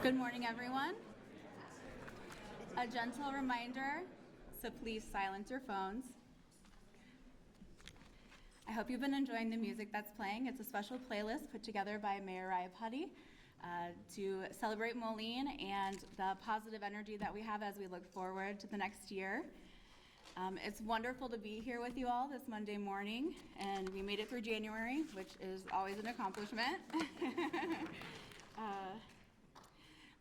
Good morning, everyone. A gentle reminder, so please silence your phones. I hope you've been enjoying the music that's playing. It's a special playlist put together by Mayor Rayapati to celebrate Moline and the positive energy that we have as we look forward to the next year. It's wonderful to be here with you all this Monday morning, and we made it through January, which is always an accomplishment.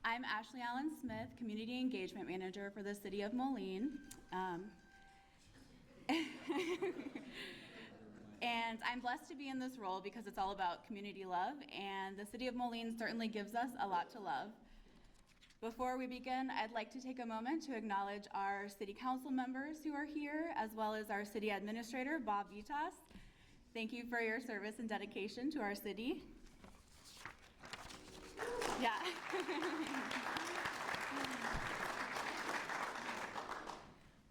I'm Ashley Allen Smith, Community Engagement Manager for the City of Moline. And I'm blessed to be in this role because it's all about community love, and the City of Moline certainly gives us a lot to love. Before we begin, I'd like to take a moment to acknowledge our City Council members who are here, as well as our City Administrator, Bob Vitas. Thank you for your service and dedication to our city. Yeah.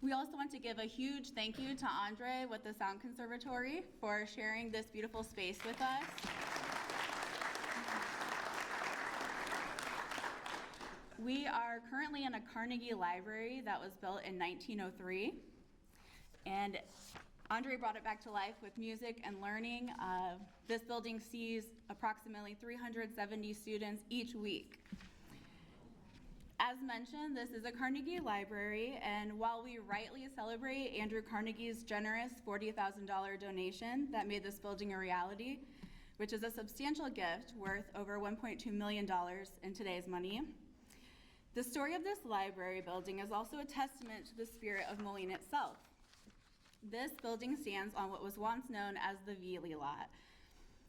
We also want to give a huge thank you to Andre with the Sound Conservatory for sharing this beautiful space with us. We are currently in a Carnegie Library that was built in 1903, and Andre brought it back to life with music and learning. This building sees approximately 370 students each week. As mentioned, this is a Carnegie Library, and while we rightly celebrate Andrew Carnegie's generous $40,000 donation that made this building a reality, which is a substantial gift worth over $1.2 million in today's money, the story of this library building is also a testament to the spirit of Moline itself. This building stands on what was once known as the Veely lot.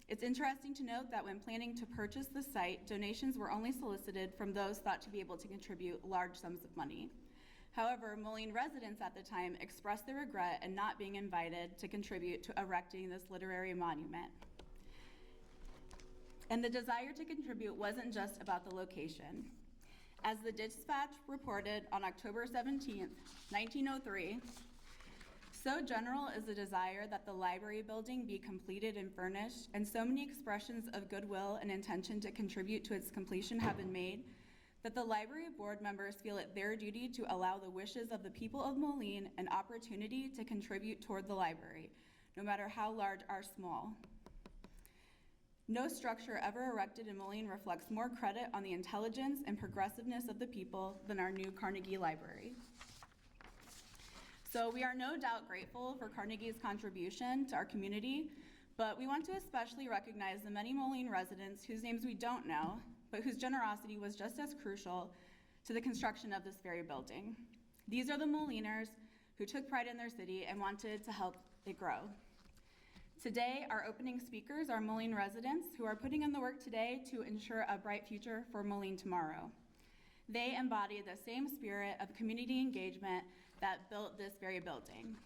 It's interesting to note that when planning to purchase the site, donations were only solicited from those thought to be able to contribute large sums of money. However, Moline residents at the time expressed their regret in not being invited to contribute to erecting this literary monument. And the desire to contribute wasn't just about the location. As the Dispatch reported on October 17th, 1903, so general is the desire that the library building be completed and furnished, and so many expressions of goodwill and intention to contribute to its completion have been made, that the library board members feel it their duty to allow the wishes of the people of Moline an opportunity to contribute toward the library, no matter how large or small. No structure ever erected in Moline reflects more credit on the intelligence and progressiveness of the people than our new Carnegie Library. So we are no doubt grateful for Carnegie's contribution to our community, but we want to especially recognize the many Moline residents whose names we don't know, but whose generosity was just as crucial to the construction of this very building. These are the Moliners who took pride in their city and wanted to help it grow. Today, our opening speakers are Moline residents who are putting in the work today to ensure a bright future for Moline tomorrow. They embody the same spirit of community engagement that built this very building.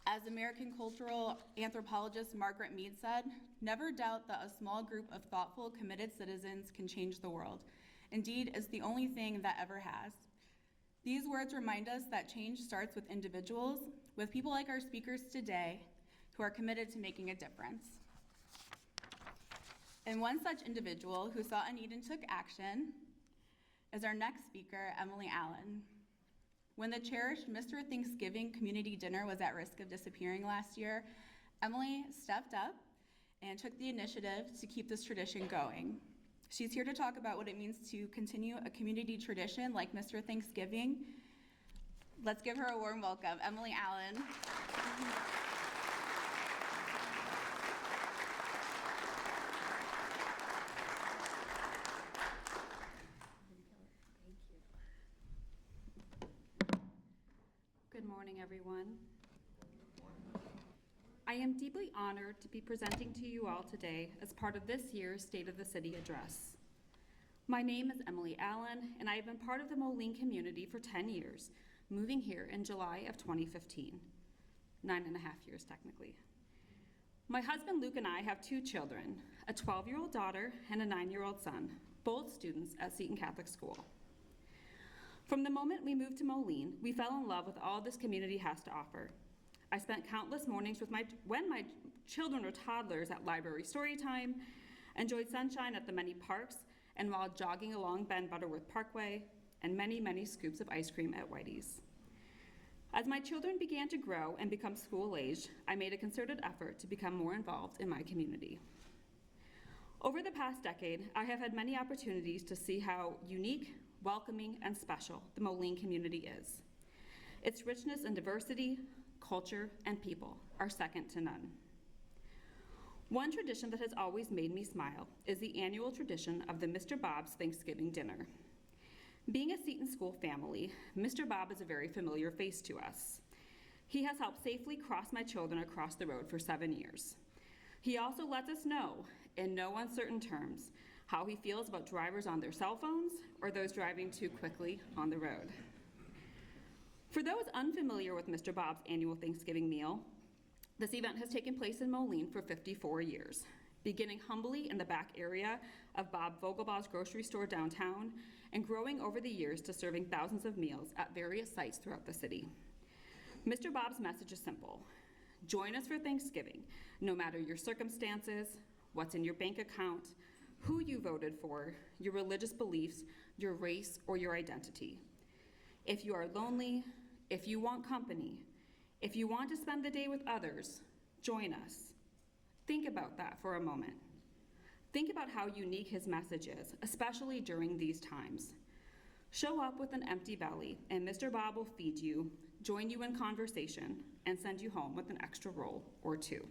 As American cultural anthropologist Margaret Mead said, "Never doubt that a small group of thoughtful, committed citizens can change the world. Indeed, it's the only thing that ever has." These words remind us that change starts with individuals, with people like our speakers today, who are committed to making a difference. And one such individual who saw a need and took action is our next speaker, Emily Allen. When the cherished Mr. Thanksgiving community dinner was at risk of disappearing last year, Emily stepped up and took the initiative to keep this tradition going. She's here to talk about what it means to continue a community tradition like Mr. Thanksgiving. Let's give her a warm welcome, Emily Allen. Good morning, everyone. I am deeply honored to be presenting to you all today as part of this year's State of the City Address. My name is Emily Allen, and I have been part of the Moline community for 10 years, moving here in July of 2015. 9.5 years, technically. My husband Luke and I have 2 children, a 12-year-old daughter and a 9-year-old son, both students at Seton Catholic School. From the moment we moved to Moline, we fell in love with all this community has to offer. I spent countless mornings when my children were toddlers at library story time, enjoyed sunshine at the many parks, and while jogging along Ben Butterworth Parkway, and many, many scoops of ice cream at Whitey's. As my children began to grow and become school-aged, I made a concerted effort to become more involved in my community. Over the past decade, I have had many opportunities to see how unique, welcoming, and special the Moline community is. Its richness and diversity, culture, and people are second to none. One tradition that has always made me smile is the annual tradition of the Mr. Bob's Thanksgiving dinner. Being a Seton School family, Mr. Bob is a very familiar face to us. He has helped safely cross my children across the road for 7 years. He also lets us know, in no uncertain terms, how he feels about drivers on their cell phones or those driving too quickly on the road. For those unfamiliar with Mr. Bob's annual Thanksgiving meal, this event has taken place in Moline for 54 years, beginning humbly in the back area of Bob Vogelbaugh's grocery store downtown and growing over the years to serving thousands of meals at various sites throughout the city. Mr. Bob's message is simple. Join us for Thanksgiving, no matter your circumstances, what's in your bank account, who you voted for, your religious beliefs, your race, or your identity. If you are lonely, if you want company, if you want to spend the day with others, join us. Think about that for a moment. Think about how unique his message is, especially during these times. Show up with an empty belly, and Mr. Bob will feed you, join you in conversation, and send you home with an extra roll or two.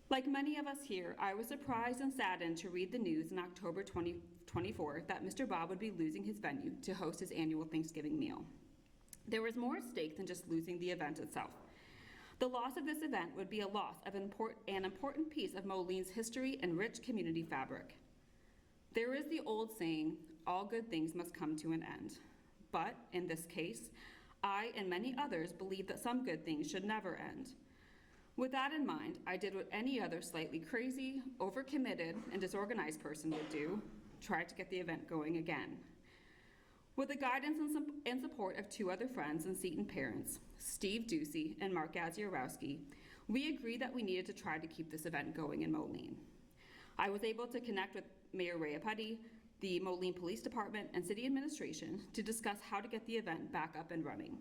Like many of us here, I was surprised and saddened to read the news in October 2024 that Mr. Bob would be losing his venue to host his annual Thanksgiving meal. There was more at stake than just losing the event itself. The loss of this event would be a loss of an important piece of Moline's history and rich community fabric. There is the old saying, all good things must come to an end. But in this case, I and many others believe that some good things should never end. With that in mind, I did what any other slightly crazy, overcommitted, and disorganized person would do, try to get the event going again. With the guidance and support of 2 other friends and Seton parents, Steve Ducey and Mark Gaziorowski, we agreed that we needed to try to keep this event going in Moline. I was able to connect with Mayor Rayapati, the Moline Police Department, and City Administration to discuss how to get the event back up and running.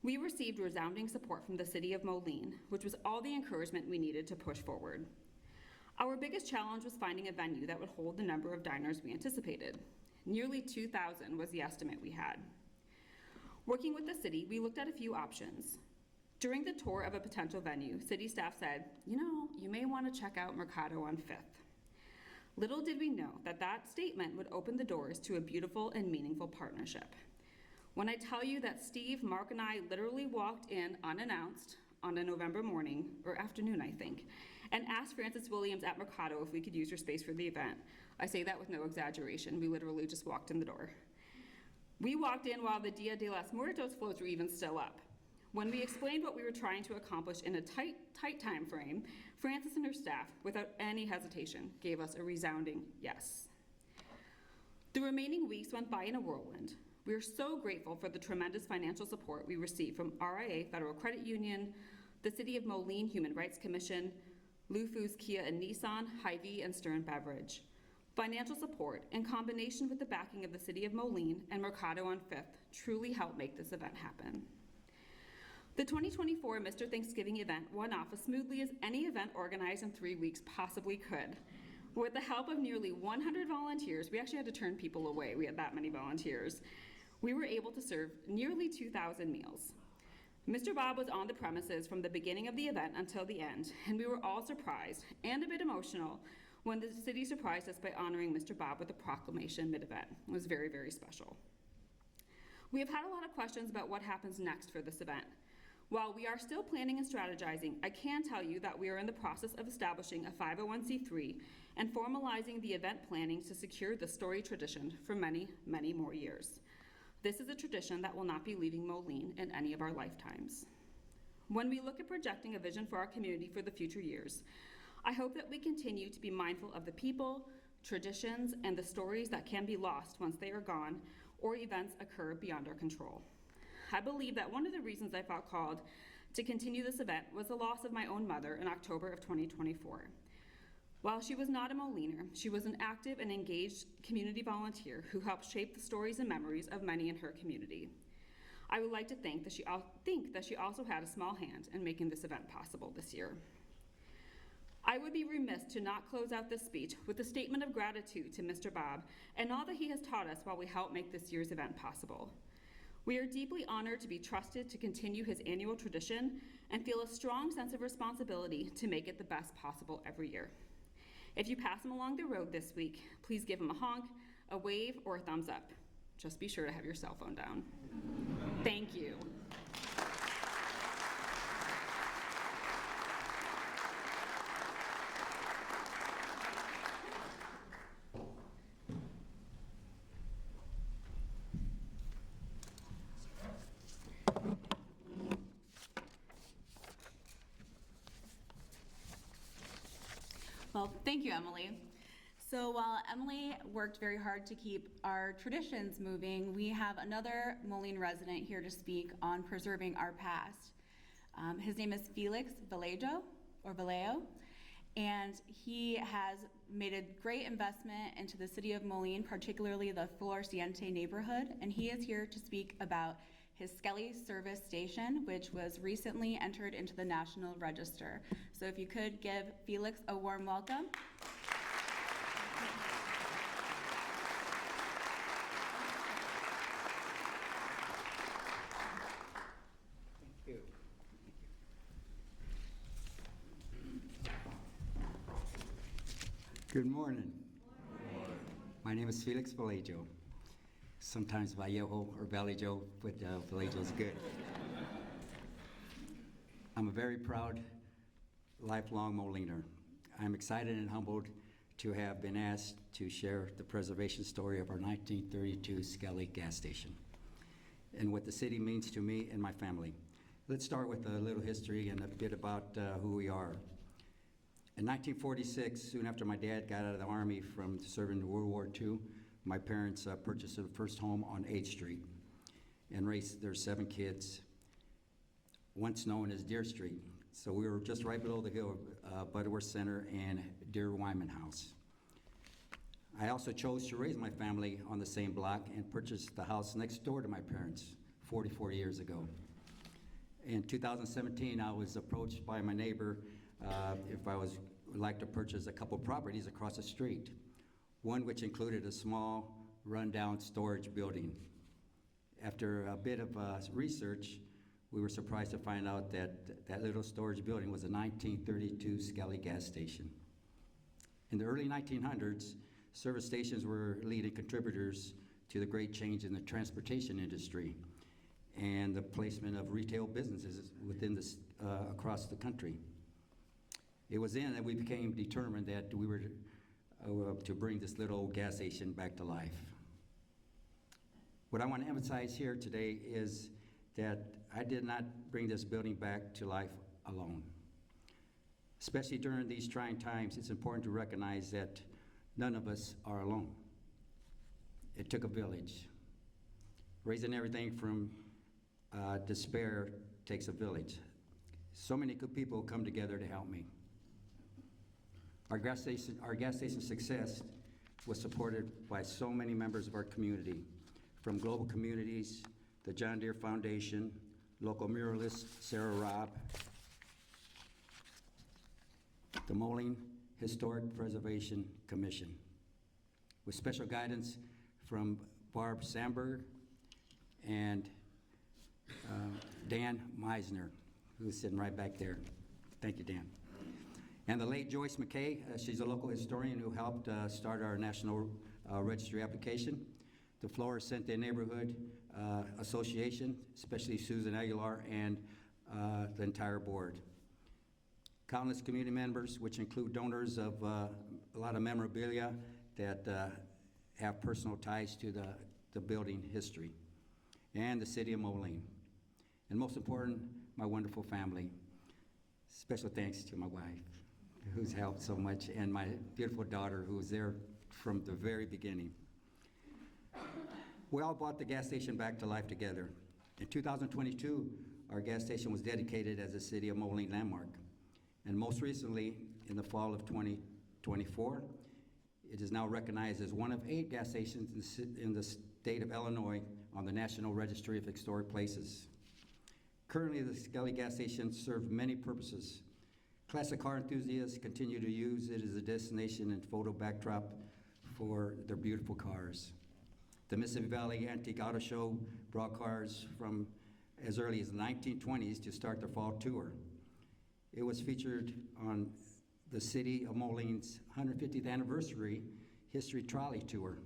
We received resounding support from the City of Moline, which was all the encouragement we needed to push forward. Our biggest challenge was finding a venue that would hold the number of diners we anticipated. Nearly 2,000 was the estimate we had. Working with the city, we looked at a few options. During the tour of a potential venue, city staff said, you may want to check out Mercado on 5th. Little did we know that that statement would open the doors to a beautiful and meaningful partnership. When I tell you that Steve, Mark, and I literally walked in unannounced on a November morning, or afternoon, I think, and asked Francis Williams at Mercado if we could use your space for the event. I say that with no exaggeration. We literally just walked in the door. We walked in while the Dia de los Muertos floats were even still up. When we explained what we were trying to accomplish in a tight time frame, Francis and her staff, without any hesitation, gave us a resounding yes. The remaining weeks went by in a whirlwind. We are so grateful for the tremendous financial support we received from RIA Federal Credit Union, the City of Moline Human Rights Commission, Lufu's Kia and Nissan, Hy-Vee, and Stern Beverage. Financial support, in combination with the backing of the City of Moline and Mercado on 5th, truly helped make this event happen. The 2024 Mr. Thanksgiving event went off as smoothly as any event organized in 3 weeks possibly could. With the help of nearly 100 volunteers, we actually had to turn people away. We had that many volunteers. We were able to serve nearly 2,000 meals. Mr. Bob was on the premises from the beginning of the event until the end, and we were all surprised and a bit emotional when the city surprised us by honoring Mr. Bob with a proclamation mid-event. It was very, very special. We have had a lot of questions about what happens next for this event. While we are still planning and strategizing, I can tell you that we are in the process of establishing a 501c3 and formalizing the event planning to secure the story tradition for many, many more years. This is a tradition that will not be leaving Moline in any of our lifetimes. When we look at projecting a vision for our community for the future years, I hope that we continue to be mindful of the people, traditions, and the stories that can be lost once they are gone or events occur beyond our control. I believe that one of the reasons I felt called to continue this event was the loss of my own mother in October of 2024. While she was not a Moliner, she was an active and engaged community volunteer who helped shape the stories and memories of many in her community. I would like to think that she also had a small hand in making this event possible this year. I would be remiss to not close out this speech with a statement of gratitude to Mr. Bob and all that he has taught us while we help make this year's event possible. We are deeply honored to be trusted to continue his annual tradition and feel a strong sense of responsibility to make it the best possible every year. If you pass him along the road this week, please give him a honk, a wave, or a thumbs up. Just be sure to have your cell phone down. Thank you. Well, thank you, Emily. So while Emily worked very hard to keep our traditions moving, we have another Moline resident here to speak on preserving our past. His name is Felix Vallejo, and he has made a great investment into the city of Moline, particularly the Floreciente neighborhood, and he is here to speak about his Skelly service station, which was recently entered into the National Register. So if you could give Felix a warm welcome. Thank you. Good morning. My name is Felix Vallejo. Sometimes Vallejo or Vallejo, but Vallejo is good. I'm a very proud, lifelong Moliner. I'm excited and humbled to have been asked to share the preservation story of our 1932 Skelly gas station and what the city means to me and my family. Let's start with a little history and a bit about who we are. In 1946, soon after my dad got out of the Army from serving in World War II, my parents purchased their first home on 8th Street and raised their 7 kids, once known as Deer Street. So we were just right below the hill of Butterworth Center and Deer Wyman House. I also chose to raise my family on the same block and purchased the house next door to my parents 44 years ago. In 2017, I was approached by my neighbor if I would like to purchase a couple properties across the street, one which included a small, rundown storage building. After a bit of research, we were surprised to find out that that little storage building was a 1932 Skelly gas station. In the early 1900s, service stations were leading contributors to the great change in the transportation industry and the placement of retail businesses within this, across the country. It was then that we became determined that we were to bring this little old gas station back to life. What I want to emphasize here today is that I did not bring this building back to life alone. Especially during these trying times, it's important to recognize that none of us are alone. It took a village. Raising everything from despair takes a village. So many good people come together to help me. Our gas station success was supported by so many members of our community, from global communities, the John Deere Foundation, local muralist Sarah Robb, the Moline Historic Preservation Commission, with special guidance from Barb Sandberg and Dan Meisner, who's sitting right back there. Thank you, Dan. And the late Joyce McKay, she's a local historian who helped start our National Registry application. The Floreciente Neighborhood Association, especially Susan Aguilar, and the entire board. Countless community members, which include donors of a lot of memorabilia that have personal ties to the building history, and the city of Moline. And most important, my wonderful family. Special thanks to my wife, who's helped so much, and my beautiful daughter, who was there from the very beginning. We all brought the gas station back to life together. In 2022, our gas station was dedicated as a City of Moline landmark. And most recently, in the fall of 24. It is now recognized as one of 8 gas stations in the state of Illinois on the National Registry of Historic Places. Currently, the Skelly gas station serves many purposes. Classic car enthusiasts continue to use it as a destination and photo backdrop for their beautiful cars. The Mississippi Valley Antique Auto Show brought cars from as early as the 1920s to start their fall tour. It was featured on the city of Moline's 150th anniversary history trolley tour,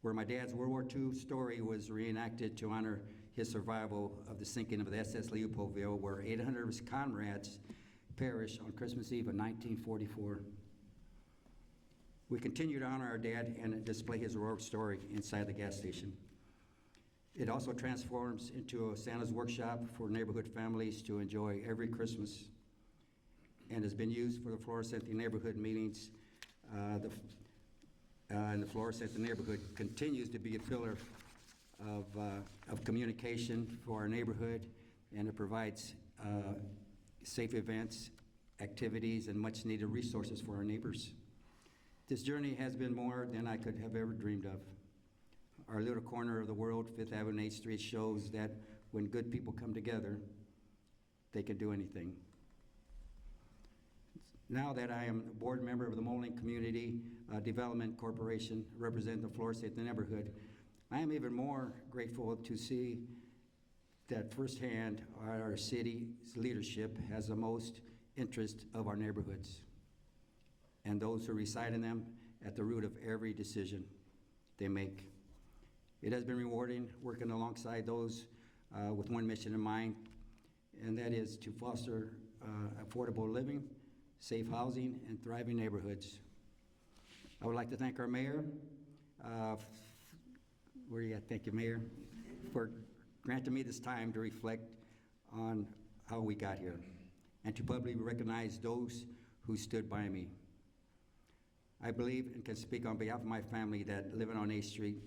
where my dad's World War II story was reenacted to honor his survival of the sinking of the SS Leopoldville, where 800 of his comrades perished on Christmas Eve of 1944. We continue to honor our dad and display his heroic story inside the gas station. It also transforms into a Santa's workshop for neighborhood families to enjoy every Christmas, and has been used for the Florissant neighborhood meetings. And the Florissant neighborhood continues to be a pillar of communication for our neighborhood, and it provides safe events, activities, and much-needed resources for our neighbors. This journey has been more than I could have ever dreamed of. Our little corner of the world, 5th Avenue and 8th Street, shows that when good people come together, they can do anything. Now that I am a board member of the Moline Community Development Corporation, representing the Florissant neighborhood, I am even more grateful to see that firsthand our city's leadership has the most interest of our neighborhoods and those who reside in them at the root of every decision they make. It has been rewarding working alongside those with one mission in mind, and that is to foster affordable living, safe housing, and thriving neighborhoods. I would like to thank our mayor, where you at? Thank you, Mayor, for granting me this time to reflect on how we got here, and to publicly recognize those who stood by me. I believe and can speak on behalf of my family that living on 8th Street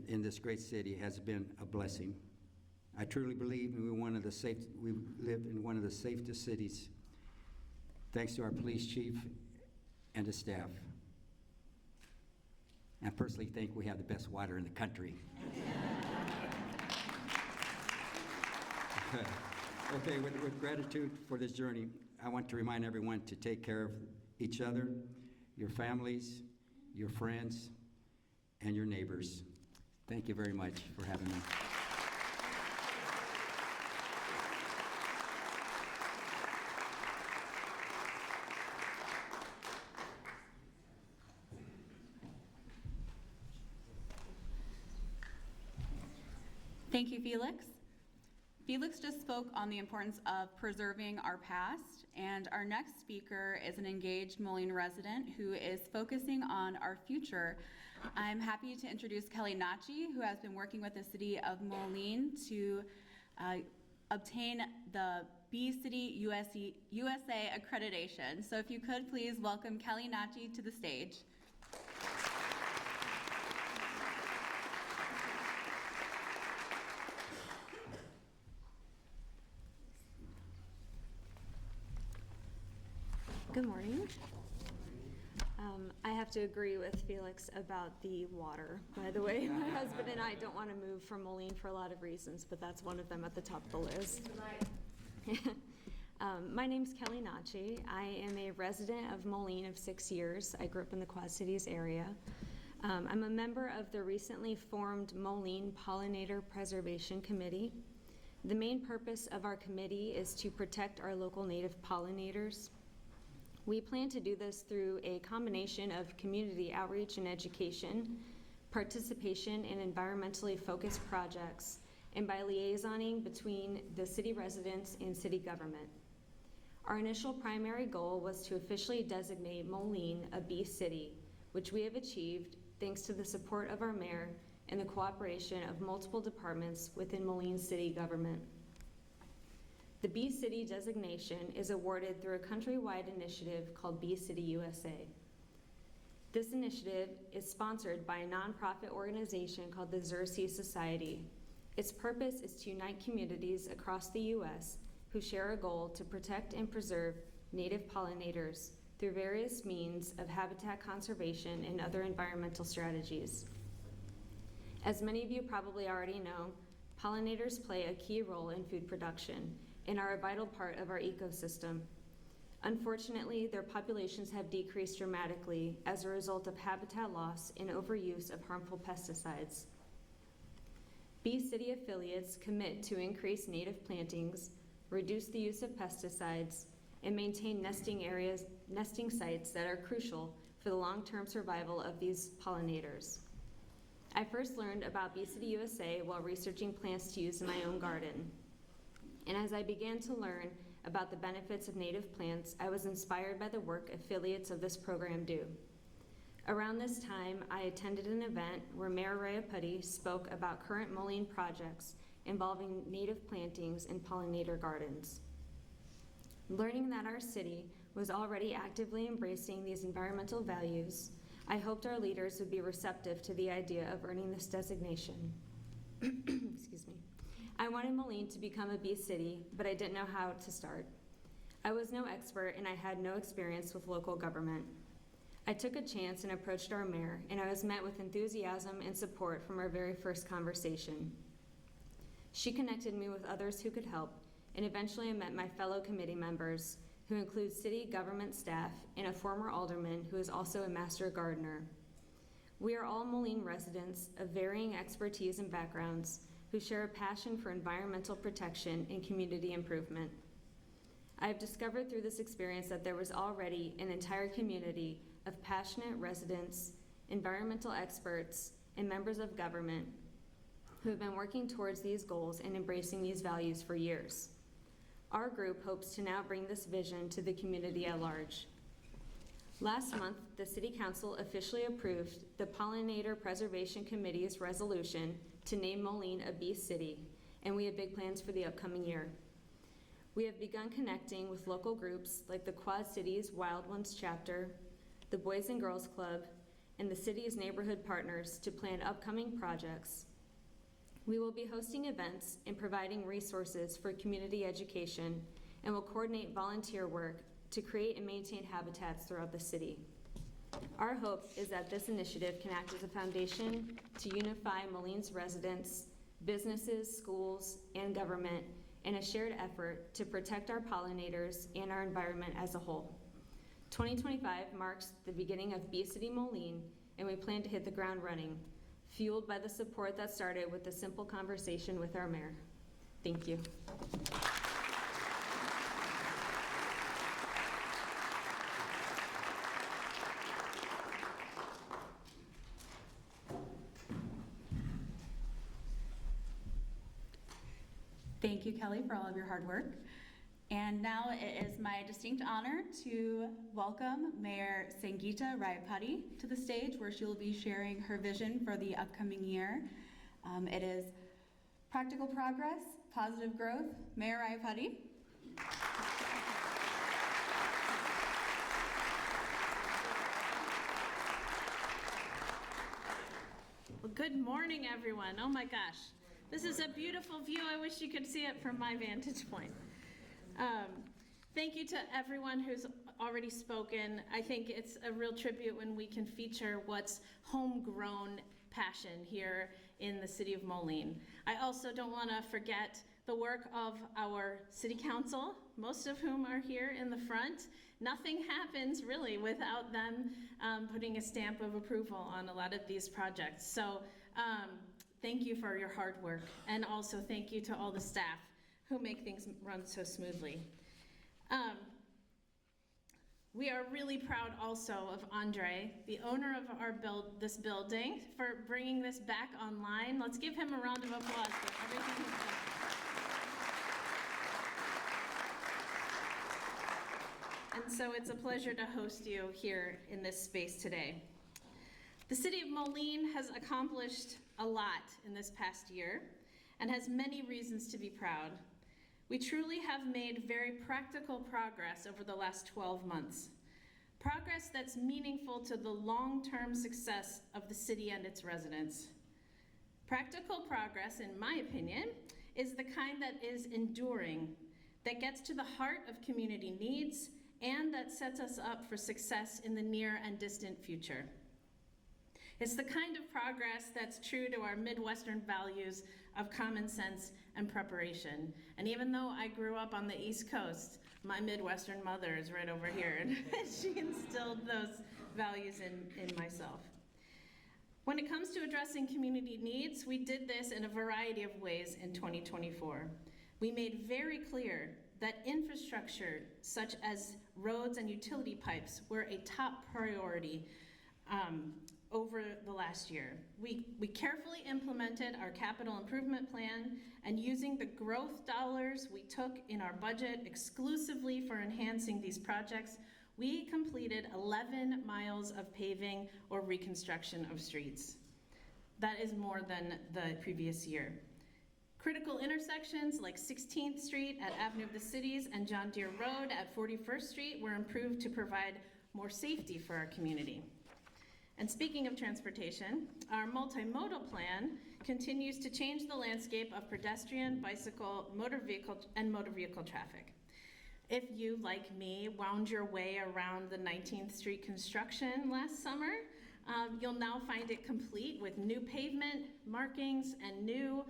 in this great city has been a blessing. I truly believe we live in one of the safest cities, thanks to our police chief and his staff. I personally think we have the best water in the country. Okay, with gratitude for this journey, I want to remind everyone to take care of each other, your families, your friends, and your neighbors. Thank you very much for having me. Thank you, Felix. Felix just spoke on the importance of preserving our past, and our next speaker is an engaged Moline resident who is focusing on our future. I'm happy to introduce Kelly Nachi, who has been working with the city of Moline to obtain the Bee City USA accreditation. So if you could please welcome Kelly Nachi to the stage. Good morning. I have to agree with Felix about the water, by the way. My husband and I don't want to move from Moline for a lot of reasons, but that's one of them at the top of the list. My name's Kelly Nachi. I am a resident of Moline of 6 years. I grew up in the Quad Cities area. I'm a member of the recently formed Moline Pollinator Preservation Committee. The main purpose of our committee is to protect our local native pollinators. We plan to do this through a combination of community outreach and education, participation in environmentally focused projects, and by liaisoning between the city residents and city government. Our initial primary goal was to officially designate Moline a bee city, which we have achieved thanks to the support of our mayor and the cooperation of multiple departments within Moline city government. The Bee City designation is awarded through a countrywide initiative called Bee City USA. This initiative is sponsored by a nonprofit organization called the Xerces Society. Its purpose is to unite communities across the U.S. who share a goal to protect and preserve native pollinators through various means of habitat conservation and other environmental strategies. As many of you probably already know, pollinators play a key role in food production and are a vital part of our ecosystem. Unfortunately, their populations have decreased dramatically as a result of habitat loss and overuse of harmful pesticides. Bee City affiliates commit to increase native plantings, reduce the use of pesticides, and maintain nesting sites that are crucial for the long-term survival of these pollinators. I first learned about Bee City USA while researching plants to use in my own garden. And as I began to learn about the benefits of native plants, I was inspired by the work affiliates of this program do. Around this time, I attended an event where Mayor Rayapati spoke about current Moline projects involving native plantings and pollinator gardens. Learning that our city was already actively embracing these environmental values, I hoped our leaders would be receptive to the idea of earning this designation. Excuse me. I wanted Moline to become a bee city, but I didn't know how to start. I was no expert and I had no experience with local government. I took a chance and approached our mayor, and I was met with enthusiasm and support from our very first conversation. She connected me with others who could help, and eventually I met my fellow committee members, who include city government staff and a former alderman who is also a master gardener. We are all Moline residents of varying expertise and backgrounds who share a passion for environmental protection and community improvement. I have discovered through this experience that there was already an entire community of passionate residents, environmental experts, and members of government who have been working towards these goals and embracing these values for years. Our group hopes to now bring this vision to the community at large. Last month, the City Council officially approved the Pollinator Preservation Committee's resolution to name Moline a bee city, and we have big plans for the upcoming year. We have begun connecting with local groups like the Quad Cities Wild Ones chapter, the Boys and Girls Club, and the city's neighborhood partners to plan upcoming projects. We will be hosting events and providing resources for community education, and will coordinate volunteer work to create and maintain habitats throughout the city. Our hope is that this initiative can act as a foundation to unify Moline's residents, businesses, schools, and government in a shared effort to protect our pollinators and our environment as a whole. 2025 marks the beginning of Bee City Moline, and we plan to hit the ground running, fueled by the support that started with a simple conversation with our mayor. Thank you. Thank you, Kelly, for all of your hard work. And now it is my distinct honor to welcome Mayor Sangeetha Rayapati to the stage, where she will be sharing her vision for the upcoming year. It is practical progress, positive growth. Mayor Rayapati. Well, good morning, everyone. Oh my gosh. This is a beautiful view. I wish you could see it from my vantage point. Thank you to everyone who's already spoken. I think it's a real tribute when we can feature what's homegrown passion here in the city of Moline. I also don't want to forget the work of our city council, most of whom are here in the front. Nothing happens really without them putting a stamp of approval on a lot of these projects. So thank you for your hard work, and also thank you to all the staff who make things run so smoothly. We are really proud also of Andre, the owner of this building, for bringing this back online. Let's give him a round of applause for everything he's done. And so it's a pleasure to host you here in this space today. The city of Moline has accomplished a lot in this past year and has many reasons to be proud. We truly have made very practical progress over the last 12 months. Progress that's meaningful to the long-term success of the city and its residents. Practical progress, in my opinion, is the kind that is enduring, that gets to the heart of community needs and that sets us up for success in the near and distant future. It's the kind of progress that's true to our Midwestern values of common sense and preparation. And even though I grew up on the East Coast, my Midwestern mother is right over here, and she instilled those values in myself. When it comes to addressing community needs, we did this in a variety of ways in 2024. We made very clear that infrastructure, such as roads and utility pipes, were a top priority over the last year. We carefully implemented our capital improvement plan, and using the growth dollars we took in our budget exclusively for enhancing these projects, we completed 11 miles of paving or reconstruction of streets. That is more than the previous year. Critical intersections like 16th Street at Avenue of the Cities and John Deere Road at 41st Street were improved to provide more safety for our community. And speaking of transportation, our multimodal plan continues to change the landscape of pedestrian, bicycle, motor vehicle traffic. If you, like me, wound your way around the 19th Street construction last summer, you'll now find it complete with new pavement, markings, and new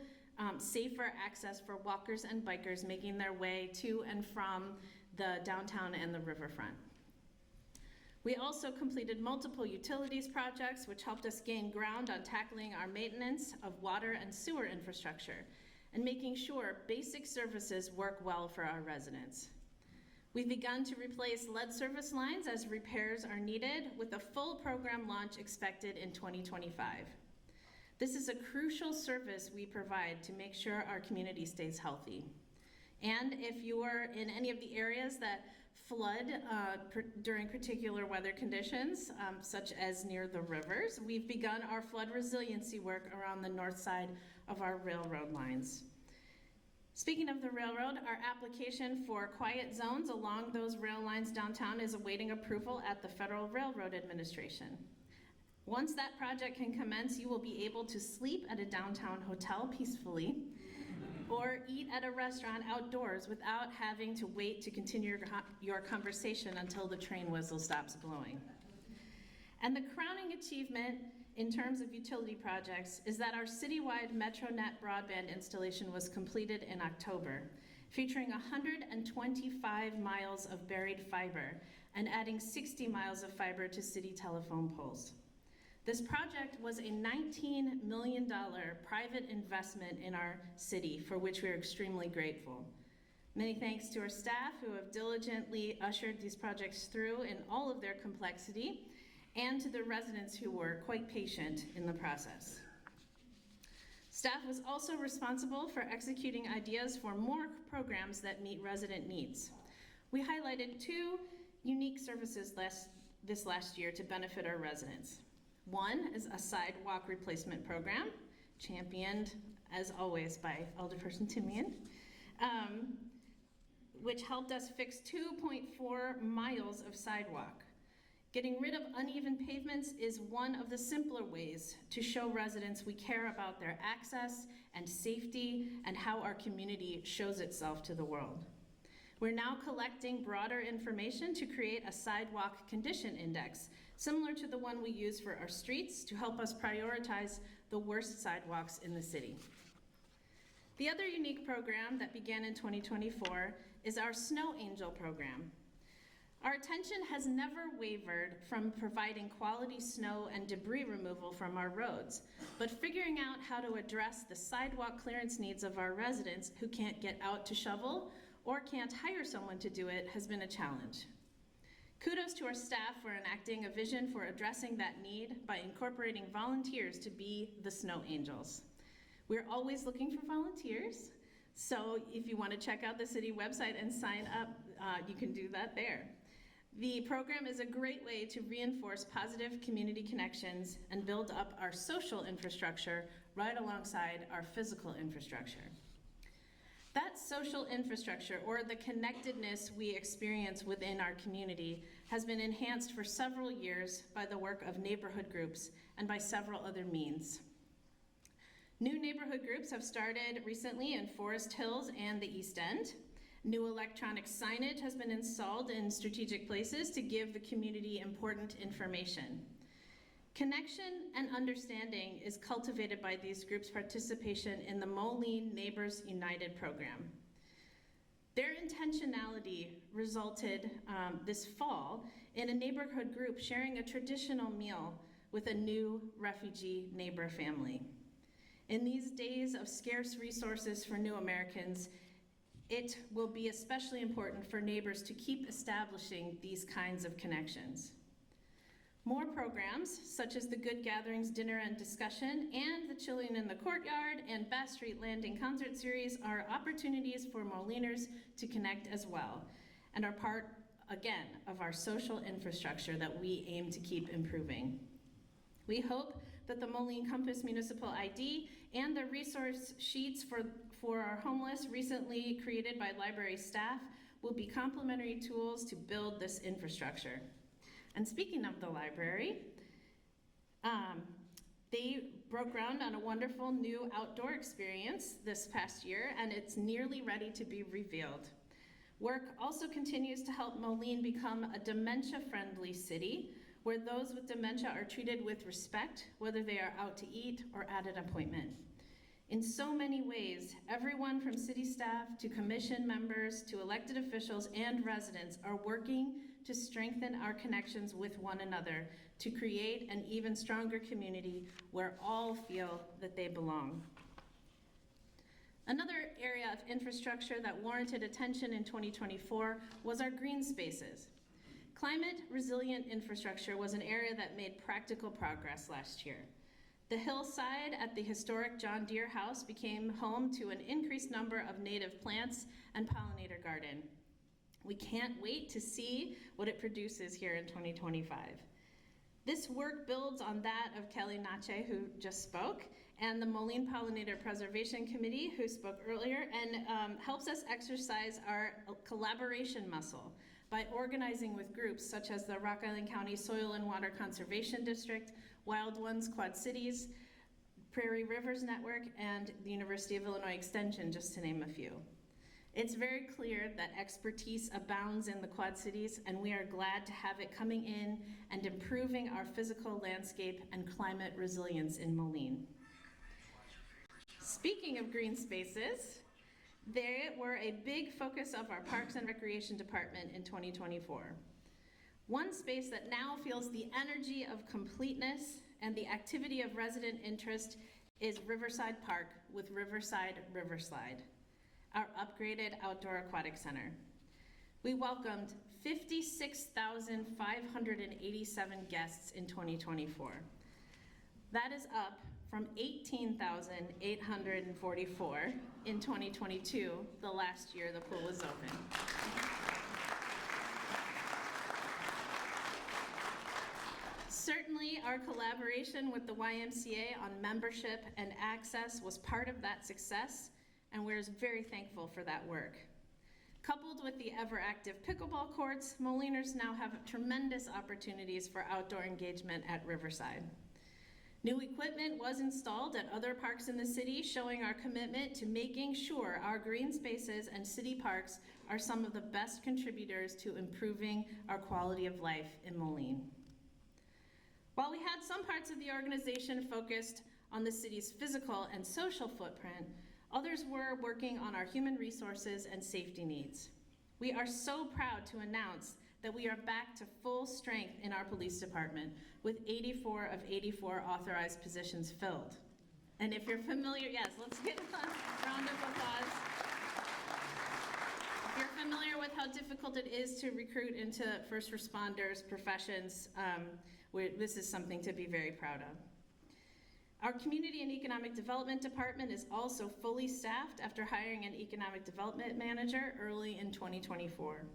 safer access for walkers and bikers making their way to and from the downtown and the riverfront. We also completed multiple utilities projects, which helped us gain ground on tackling our maintenance of water and sewer infrastructure and making sure basic services work well for our residents. We've begun to replace lead service lines as repairs are needed, with a full program launch expected in 2025. This is a crucial service we provide to make sure our community stays healthy. And if you are in any of the areas that flood during particular weather conditions, such as near the rivers, we've begun our flood resiliency work around the north side of our railroad lines. Speaking of the railroad, our application for quiet zones along those rail lines downtown is awaiting approval at the Federal Railroad Administration. Once that project can commence, you will be able to sleep at a downtown hotel peacefully or eat at a restaurant outdoors without having to wait to continue your conversation until the train whistle stops blowing. And the crowning achievement in terms of utility projects is that our citywide MetroNet broadband installation was completed in October, featuring 125 miles of buried fiber and adding 60 miles of fiber to city telephone poles. This project was a $19 million private investment in our city, for which we are extremely grateful. Many thanks to our staff who have diligently ushered these projects through in all of their complexity, and to the residents who were quite patient in the process. Staff was also responsible for executing ideas for more programs that meet resident needs. We highlighted two unique services this last year to benefit our residents. One is a sidewalk replacement program, championed, as always, by Alderperson Timian, which helped us fix 2.4 miles of sidewalk. Getting rid of uneven pavements is one of the simpler ways to show residents we care about their access and safety and how our community shows itself to the world. We're now collecting broader information to create a sidewalk condition index, similar to the one we use for our streets, to help us prioritize the worst sidewalks in the city. The other unique program that began in 2024 is our Snow Angel program. Our attention has never wavered from providing quality snow and debris removal from our roads, but figuring out how to address the sidewalk clearance needs of our residents who can't get out to shovel or can't hire someone to do it has been a challenge. Kudos to our staff for enacting a vision for addressing that need by incorporating volunteers to be the Snow Angels. We're always looking for volunteers, so if you want to check out the city website and sign up, you can do that there. The program is a great way to reinforce positive community connections and build up our social infrastructure right alongside our physical infrastructure. That social infrastructure, or the connectedness we experience within our community, has been enhanced for several years by the work of neighborhood groups and by several other means. New neighborhood groups have started recently in Forest Hills and the East End, New electronic signage has been installed in strategic places to give the community important information. Connection and understanding is cultivated by these groups' participation in the Moline Neighbors United program. Their intentionality resulted this fall in a neighborhood group sharing a traditional meal with a new refugee neighbor family. In these days of scarce resources for new Americans, it will be especially important for neighbors to keep establishing these kinds of connections. More programs, such as the Good Gatherings Dinner and Discussion and the Chilling in the Courtyard and Bass Street Landing Concert Series, are opportunities for Moliners to connect as well, and are part, again, of our social infrastructure that we aim to keep improving. We hope that the Moline Compass Municipal ID and the resource sheets for our homeless, recently created by library staff, will be complementary tools to build this infrastructure. And speaking of the library, they broke ground on a wonderful new outdoor experience this past year, and it's nearly ready to be revealed. Work also continues to help Moline become a dementia-friendly city, where those with dementia are treated with respect, whether they are out to eat or at an appointment. In so many ways, everyone from city staff to commission members to elected officials and residents are working to strengthen our connections with one another to create an even stronger community where all feel that they belong. Another area of infrastructure that warranted attention in 2024 was our green spaces. Climate resilient infrastructure was an area that made practical progress last year. The hillside at the historic John Deere House became home to an increased number of native plants and pollinator garden. We can't wait to see what it produces here in 2025. This work builds on that of Kelly Nache, who just spoke, and the Moline Pollinator Preservation Committee, who spoke earlier, and helps us exercise our collaboration muscle by organizing with groups such as the Rock Island County Soil and Water Conservation District, Wild Ones Quad Cities, Prairie Rivers Network, and the University of Illinois Extension, just to name a few. It's very clear that expertise abounds in the Quad Cities, and we are glad to have it coming in and improving our physical landscape and climate resilience in Moline. Speaking of green spaces, they were a big focus of our Parks and Recreation Department in 2024. One space that now feels the energy of completeness and the activity of resident interest is Riverside Park with Riverside Riverslide, our upgraded outdoor aquatic center. We welcomed 56,587 guests in 2024. That is up from 18,844 in 2022, the last year the pool was open. Certainly, our collaboration with the YMCA on membership and access was part of that success, and we're very thankful for that work. Coupled with the ever-active pickleball courts, Moliners now have tremendous opportunities for outdoor engagement at Riverside. New equipment was installed at other parks in the city, showing our commitment to making sure our green spaces and city parks are some of the best contributors to improving our quality of life in Moline. While we had some parts of the organization focused on the city's physical and social footprint, others were working on our human resources and safety needs. We are so proud to announce that we are back to full strength in our police department, with 84 of 84 authorized positions filled. And if you're familiar, yes, let's get a round of applause. If you're familiar with how difficult it is to recruit into first responders professions, this is something to be very proud of. Our Community and Economic Development Department is also fully staffed after hiring an Economic Development Manager early in 2024.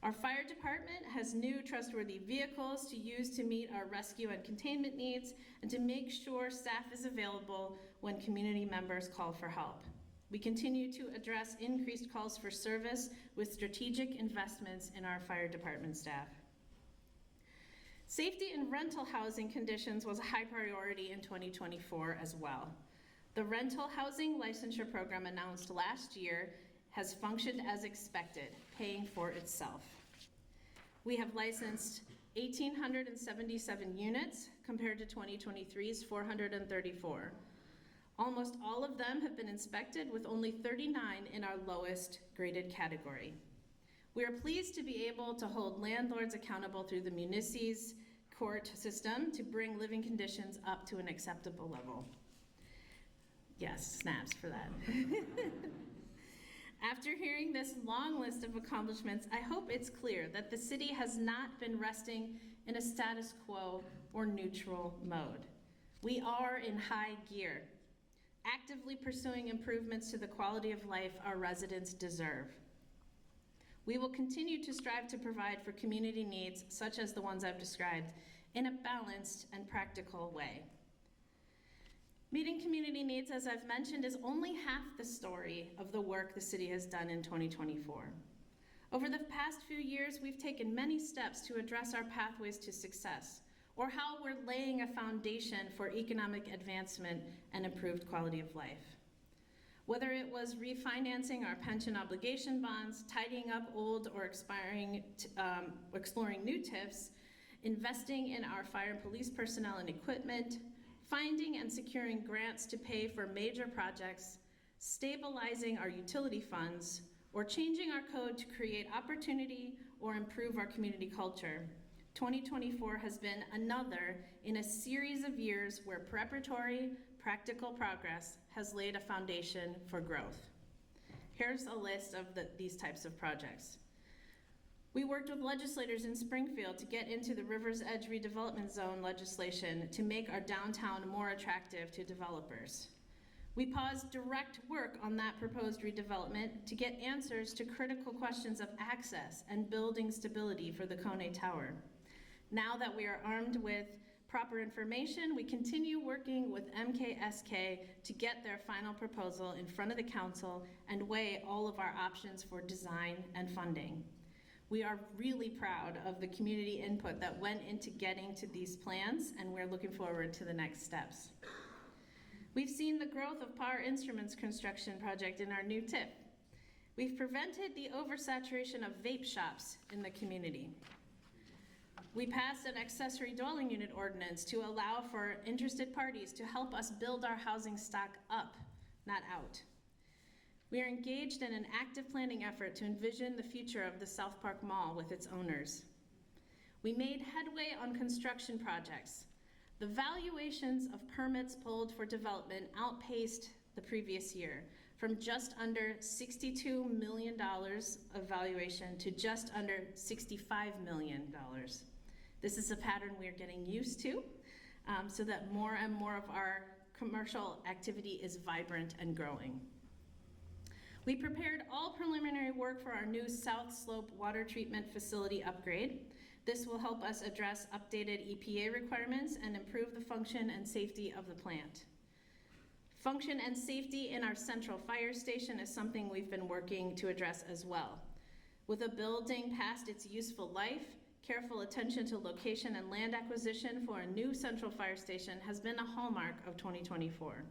Our fire department has new trustworthy vehicles to use to meet our rescue and containment needs and to make sure staff is available when community members call for help. We continue to address increased calls for service with strategic investments in our fire department staff. Safety in rental housing conditions was a high priority in 2024 as well. The rental housing licensure program announced last year has functioned as expected, paying for itself. We have licensed 1,877 units compared to 2023's 434. Almost all of them have been inspected, with only 39 in our lowest graded category. We are pleased to be able to hold landlords accountable through the municip's court system to bring living conditions up to an acceptable level. Yes, snaps for that. After hearing this long list of accomplishments, I hope it's clear that the city has not been resting in a status quo or neutral mode. We are in high gear, actively pursuing improvements to the quality of life our residents deserve. We will continue to strive to provide for community needs, such as the ones I've described, in a balanced and practical way. Meeting community needs, as I've mentioned, is only half the story of the work the city has done in 2024. Over the past few years, we've taken many steps to address our pathways to success, or how we're laying a foundation for economic advancement and improved quality of life. Whether it was refinancing our pension obligation bonds, tidying up old or exploring new TIFs, investing in our fire and police personnel and equipment, finding and securing grants to pay for major projects, stabilizing our utility funds, or changing our code to create opportunity or improve our community culture, 2024 has been another in a series of years where preparatory, practical progress has laid a foundation for growth. Here's a list of these types of projects. We worked with legislators in Springfield to get into the River's Edge redevelopment zone legislation to make our downtown more attractive to developers. We paused direct work on that proposed redevelopment to get answers to critical questions of access and building stability for the Kone Tower. Now that we are armed with proper information, we continue working with MKSK to get their final proposal in front of the council and weigh all of our options for design and funding. We are really proud of the community input that went into getting to these plans, and we're looking forward to the next steps. We've seen the growth of Power Instruments construction project in our new TIF. We've prevented the oversaturation of vape shops in the community. We passed an accessory dwelling unit ordinance to allow for interested parties to help us build our housing stock up, not out. We are engaged in an active planning effort to envision the future of the South Park Mall with its owners. We made headway on construction projects. The valuations of permits pulled for development outpaced the previous year, from just under $62 million of valuation to just under $65 million. This is a pattern we are getting used to, so that more and more of our commercial activity is vibrant and growing. We prepared all preliminary work for our new South Slope water treatment facility upgrade. This will help us address updated EPA requirements and improve the function and safety of the plant. Function and safety in our central fire station is something we've been working to address as well. With a building past its useful life, careful attention to location and land acquisition for a new central fire station has been a hallmark of 2024.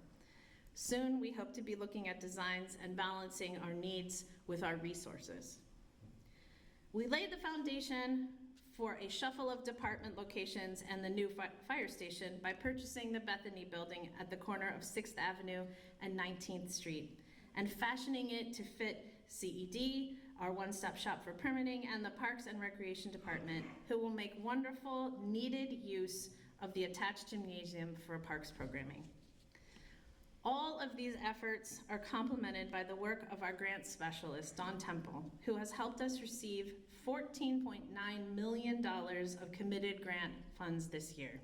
Soon, we hope to be looking at designs and balancing our needs with our resources. We laid the foundation for a shuffle of department locations and the new fire station by purchasing the Bethany building at the corner of 6th Avenue and 19th Street and fashioning it to fit CED, our one-stop shop for permitting, and the Parks and Recreation Department, who will make wonderful, needed use of the attached gymnasium for parks programming. All of these efforts are complemented by the work of our grant specialist, Dawn Temple, who has helped us receive $14.9 million of committed grant funds this year.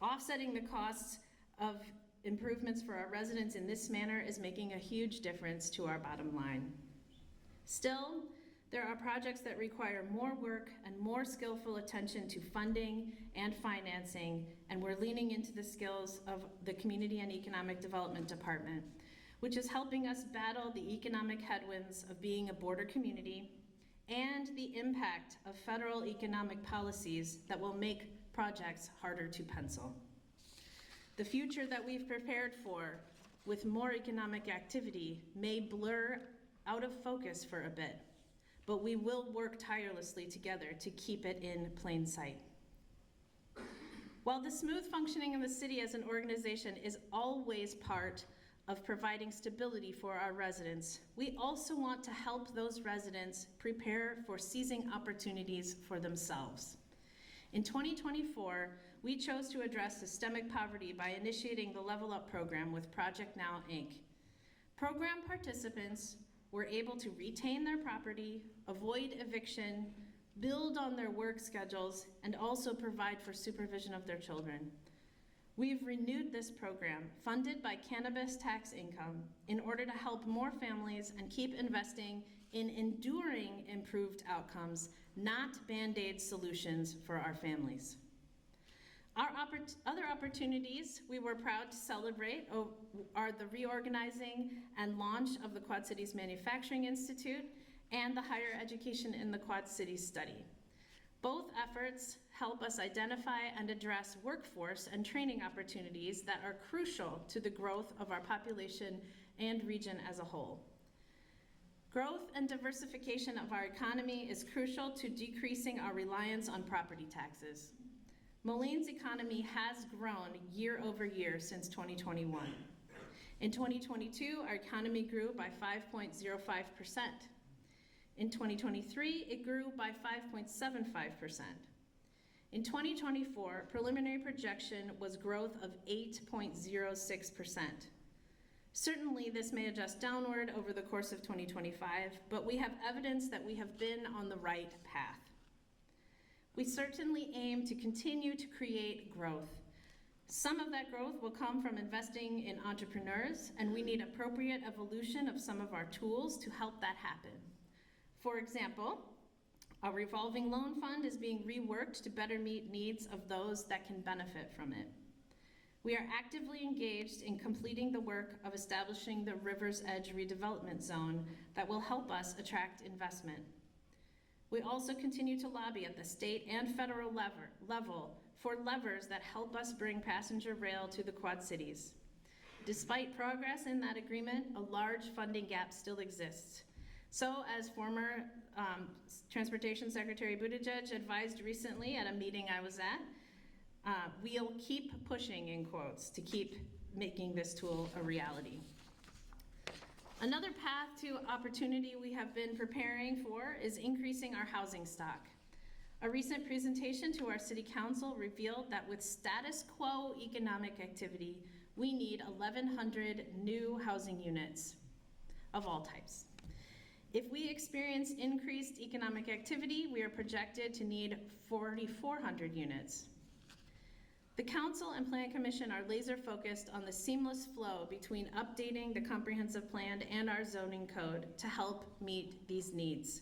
Offsetting the costs of improvements for our residents in this manner is making a huge difference to our bottom line. Still, there are projects that require more work and more skillful attention to funding and financing, and we're leaning into the skills of the Community and Economic Development Department, which is helping us battle the economic headwinds of being a border community and the impact of federal economic policies that will make projects harder to pencil. The future that we've prepared for with more economic activity may blur out of focus for a bit, but we will work tirelessly together to keep it in plain sight. While the smooth functioning of the city as an organization is always part of providing stability for our residents, we also want to help those residents prepare for seizing opportunities for themselves. In 2024, we chose to address systemic poverty by initiating the Level Up program with Project Now, Inc. Program participants were able to retain their property, avoid eviction, build on their work schedules, and also provide for supervision of their children. We've renewed this program, funded by cannabis tax income, in order to help more families and keep investing in enduring improved outcomes, not Band-Aid solutions for our families. Our other opportunities we were proud to celebrate are the reorganizing and launch of the Quad Cities Manufacturing Institute and the Higher Education in the Quad Cities Study. Both efforts help us identify and address workforce and training opportunities that are crucial to the growth of our population and region as a whole. Growth and diversification of our economy is crucial to decreasing our reliance on property taxes. Moline's economy has grown year over year since 2021. In 2022, our economy grew by 5.05%. In 2023, it grew by 5.75%. In 2024, preliminary projection was growth of 8.06%. Certainly, this may adjust downward over the course of 2025, but we have evidence that we have been on the right path. We certainly aim to continue to create growth. Some of that growth will come from investing in entrepreneurs, and we need appropriate evolution of some of our tools to help that happen. For example, our revolving loan fund is being reworked to better meet needs of those that can benefit from it. We are actively engaged in completing the work of establishing the River's Edge redevelopment zone that will help us attract investment. We also continue to lobby at the state and federal level for levers that help us bring passenger rail to the Quad Cities. Despite progress in that agreement, a large funding gap still exists. So, as former Transportation Secretary Buttigieg advised recently at a meeting I was at, we'll keep pushing, in quotes, to keep making this tool a reality. Another path to opportunity we have been preparing for is increasing our housing stock. A recent presentation to our City Council revealed that with status quo economic activity, we need 1,100 new housing units of all types. If we experience increased economic activity, we are projected to need 4,400 units. The Council and Plan Commission are laser focused on the seamless flow between updating the comprehensive plan and our zoning code to help meet these needs.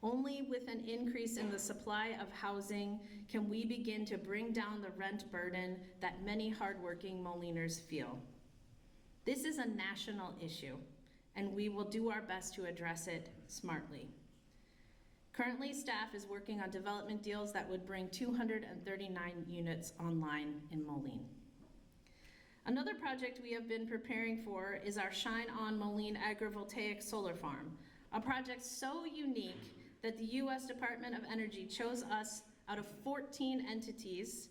Only with an increase in the supply of housing can we begin to bring down the rent burden that many hardworking Moliners feel. This is a national issue, and we will do our best to address it smartly. Currently, staff is working on development deals that would bring 239 units online in Moline. Another project we have been preparing for is our Shine On Moline agrivoltaic solar farm, a project so unique that the U.S. Department of Energy chose us out of 14 entities,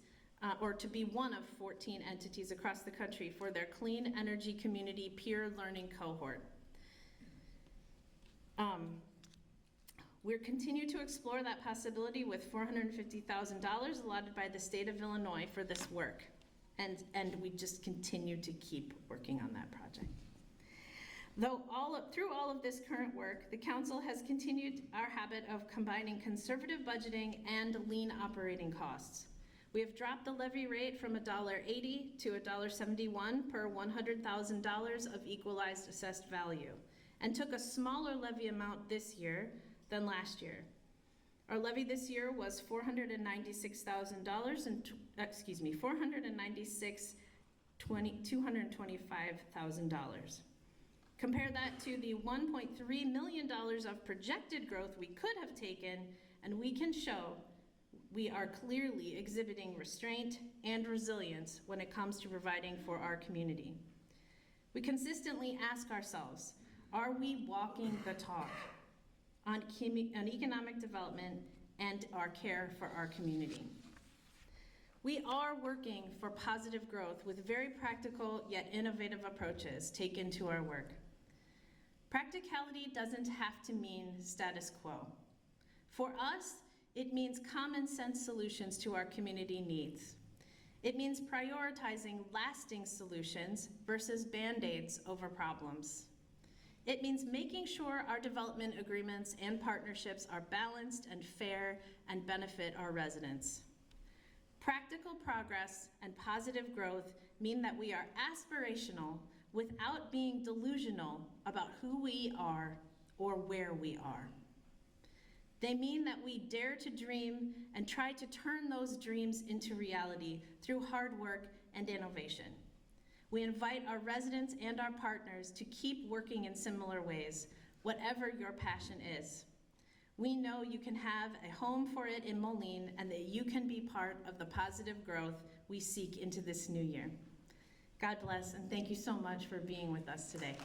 or to be one of 14 entities across the country for their Clean Energy Community Peer Learning Cohort. We'll continue to explore that possibility with $450,000 allotted by the state of Illinois for this work. And we just continue to keep working on that project. Though through all of this current work, the council has continued our habit of combining conservative budgeting and lean operating costs. We have dropped the levy rate from $1.80 to $1.71 per $100,000 of equalized assessed value, and took a smaller levy amount this year than last year. Our levy this year was $496,000 and $225,000. Compare that to the $1.3 million of projected growth we could have taken, and we can show we are clearly exhibiting restraint and resilience when it comes to providing for our community. We consistently ask ourselves, Are we walking the talk on economic development and our care for our community? We are working for positive growth with very practical yet innovative approaches taken to our work. Practicality doesn't have to mean status quo. For us, it means common sense solutions to our community needs. It means prioritizing lasting solutions versus Band-Aids over problems. It means making sure our development agreements and partnerships are balanced and fair and benefit our residents. Practical progress and positive growth mean that we are aspirational without being delusional about who we are or where we are. They mean that we dare to dream and try to turn those dreams into reality through hard work and innovation. We invite our residents and our partners to keep working in similar ways, whatever your passion is. We know you can have a home for it in Moline and that you can be part of the positive growth we seek into this new year. God bless, and thank you so much for being with us today.